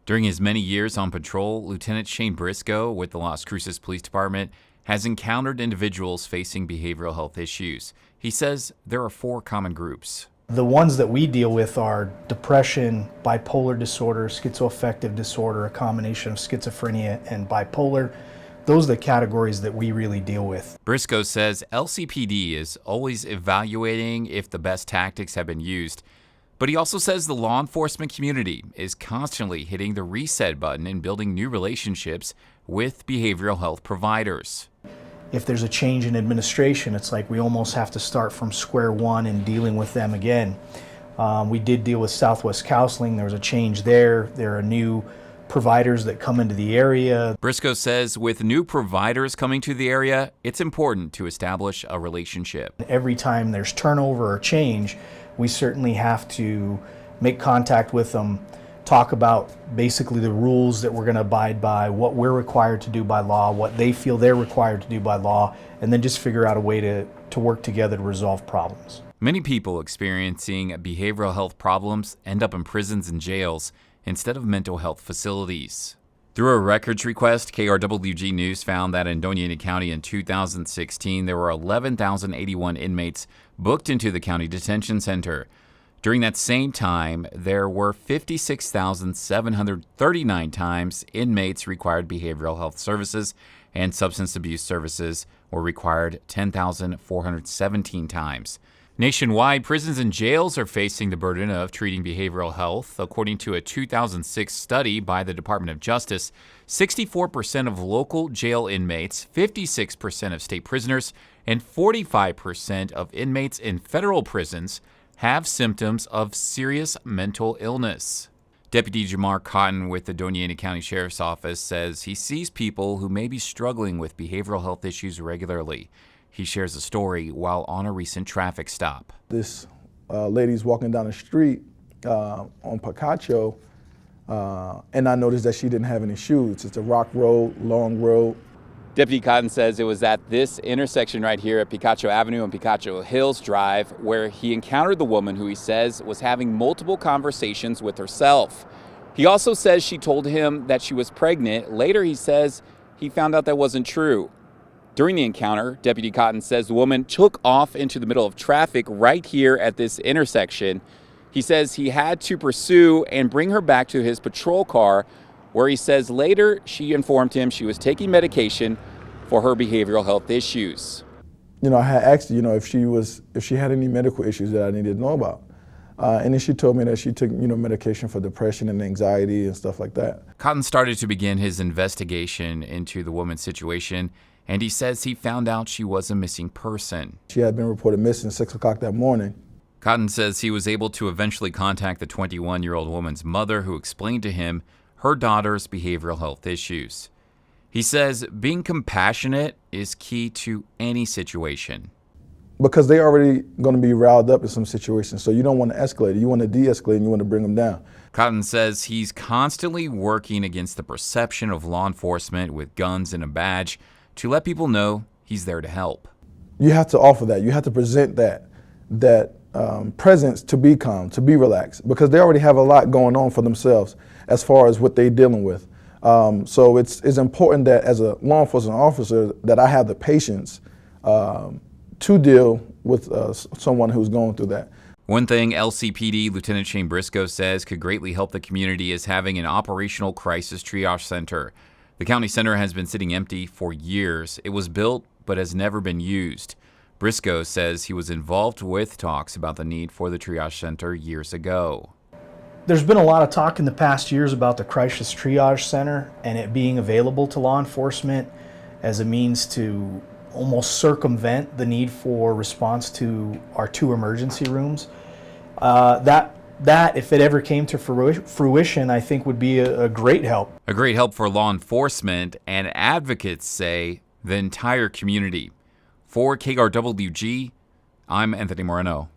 During his many years on patrol, Lieutenant Shane Briscoe with the Las Cruces Police Department has encountered individuals facing behavioral health issues. He says there are 4 common groups. The ones that we deal with are depression, bipolar disorder, schizoaffective disorder, a combination of schizophrenia and bipolar. Those are the categories that we really deal with. Briscoe says LCPD is always evaluating if the best tactics have been used. But he also says the law enforcement community is constantly hitting the reset button and building new relationships with behavioral health providers. If there's a change in administration, it's like we almost have to start from square one and dealing with them again. We did deal with Southwest Counseling. There was a change there. There are new providers that come into the area. Briscoe says with new providers coming to the area, it's important to establish a relationship. Every time there's turnover or change, we certainly have to make contact with them, talk about basically the rules that we're going to abide by, what we're required to do by law, what they feel they're required to do by law, and then just figure out a way to work together to resolve problems. Many people experiencing behavioral health problems end up in prisons and jails instead of mental health facilities. Through a records request, KRWG News found that in Doña County in 2016, there were 11,081 inmates booked into the county detention center. During that same time, there were 56,739 times inmates required behavioral health services and substance abuse services were required 10,417 times. Nationwide, prisons and jails are facing the burden of treating behavioral health. According to a 2006 study by the Department of Justice, 64% of local jail inmates, 56% of state prisoners, and 45% of inmates in federal prisons have symptoms of serious mental illness. Deputy Jamar Cotton with the Doña County Sheriff's Office says he sees people who may be struggling with behavioral health issues regularly. He shares a story while on a recent traffic stop. This lady's walking down the street on Picacho, and I noticed that she didn't have any shoes. It's a rock road, long road. Deputy Cotton says it was at this intersection right here at Picacho Avenue and Picacho Hills Drive where he encountered the woman who he says was having multiple conversations with herself. He also says she told him that she was pregnant. Later, he says he found out that wasn't true. During the encounter, Deputy Cotton says the woman took off into the middle of traffic right here at this intersection. He says he had to pursue and bring her back to his patrol car, where he says later she informed him she was taking medication for her behavioral health issues. I had asked her, if she had any medical issues that I needed to know about. And then she told me that she took, medication for depression and anxiety and stuff like that. Cotton started to begin his investigation into the woman's situation, and he says he found out she was a missing person. She had been reported missing 6 o'clock that morning. Cotton says he was able to eventually contact the 21-year-old woman's mother, who explained to him her daughter's behavioral health issues. He says being compassionate is key to any situation. Because they're already going to be riled up in some situations, so you don't want to escalate it. You want to de-escalate and you want to bring them down. Cotton says he's constantly working against the perception of law enforcement with guns and a badge to let people know he's there to help. You have to offer that. You have to present that presence to be calm, to be relaxed, because they already have a lot going on for themselves as far as what they're dealing with. So it's important that as a law enforcement officer that I have the patience to deal with someone who's going through that. One thing LCPD Lieutenant Shane Briscoe says could greatly help the community is having an operational crisis triage center. The county center has been sitting empty for years. It was built but has never been used. Briscoe says he was involved with talks about the need for the triage center years ago. There's been a lot of talk in the past years about the crisis triage center and it being available to law enforcement as a means to almost circumvent the need for response to our 2 emergency rooms. That, if it ever came to fruition, I think would be a great help. A great help for law enforcement, and advocates say the entire community. For KRWG, I'm Anthony Moreno.